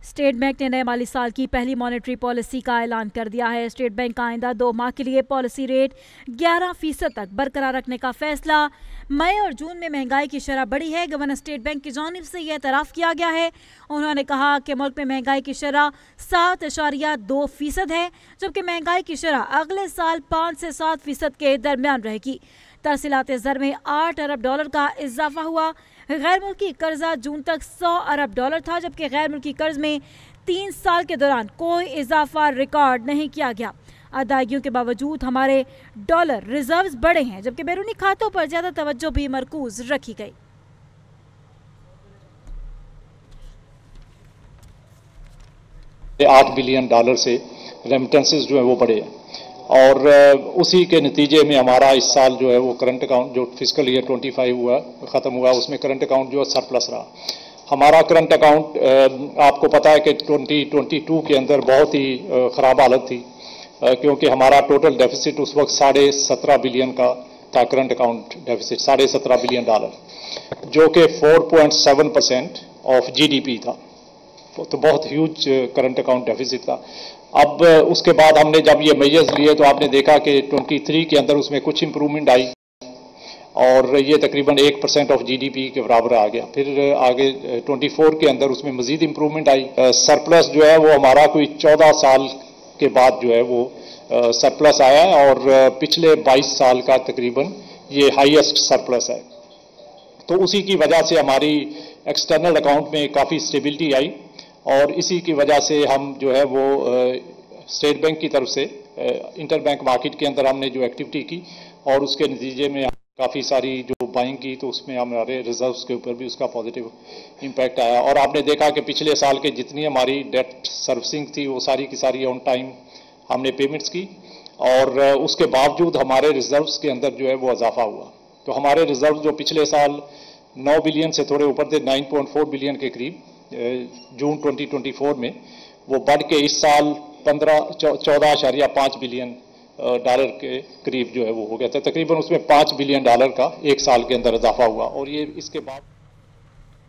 State bank ने नए माली साल की पहली मॉनेटरी पॉलिसी का ऐलान कर दिया है। स्टेट बैंक का आइंदा 2 माह के लिए पॉलिसी रेट 11% तक बरकरार रखने का फैसला। मई और जून में महंगाई की शरह बढ़ी है। गवर्नर स्टेट बैंक की जानिब से यह एतराफ़ किया गया है। उन्होंने कहा कि मुल्क में महंगाई की शरह 7.2% है, जबकि महंगाई की शरह अगले साल 5 से 7% के दरमियान रहेगी। तरसीलात ज़र में $8 अरब का इजाफा हुआ। गैर मुल्की कर्जा जून तक $100 अरब था, जबकि गैर मुल्की कर्ज में 3 साल के दौरान कोई इजाफा रिकॉर्ड नहीं किया गया। अदायगियों के बावजूद हमारे डॉलर रिजर्व्स बढ़े हैं, जबकि बैरूनी खातों पर ज्यादा तवज्जो भी मरकूज रखी गई। $8 बिलियन से रेमिटेंसेस जो है वो बढ़े और उसी के नतीजे में हमारा इस साल जो है वो करंट अकाउंट जो फिस्कल ईयर 25 ख़त्म हुआ उसमें करंट अकाउंट जो है सरप्लस रहा। हमारा करंट अकाउंट आपको पता है कि 2022 के अंदर बहुत ही ख़राब हालत थी, क्योंकि हमारा टोटल डेफिसिट उस वक्त $17.5 बिलियन का था। करंट अकाउंट डेफिसिट $17.5 बिलियन, जो कि 4.7% ऑफ GDP था, तो बहुत ह्यूज करंट अकाउंट डेफिसिट था। अब उसके बाद हमने जब ये मेजर्स लिए तो आपने देखा कि 23 के अंदर उसमें कुछ इंप्रूवमेंट आई और ये तकरीबन 1% ऑफ GDP के बराबर आ गया। फिर आगे 24 के अंदर उसमें मजीद इंप्रूवमेंट आई। सरप्लस जो है वो हमारा कोई 14 साल के बाद जो है वो सरप्लस आया है और पिछले 22 साल का तकरीबन ये हाईएस्ट सरप्लस है। तो उसी की वजह से हमारी एक्सटर्नल अकाउंट में काफ़ी स्टेबिलिटी आई और इसी की वजह से हम जो है वो स्टेट बैंक की तरफ से इंटर बैंक मार्केट के अंदर हमने जो एक्टिविटी की और उसके नतीजे में काफ़ी सारी जो बाइंग की, तो उसमें हमारे रिजर्व्स के ऊपर भी उसका पॉजिटिव इम्पैक्ट आया। और आपने देखा कि पिछले साल के जितनी हमारी डेट सर्विसिंग थी वो सारी की सारी ऑन टाइम हमने पेमेंट्स की और उसके बावजूद हमारे रिजर्व्स के अंदर जो है वो इजाफा हुआ। तो हमारे रिजर्व जो पिछले साल 9 बिलियन से थोड़े ऊपर थे, 9.4 बिलियन के करीब जून 2024 में, वो बढ़ के इस साल 14.5 बिलियन डॉलर के करीब जो है वो हो गया था। तकरीबन उसमें $5 बिलियन का एक साल के अंदर इजाफा हुआ और ये इसके बाद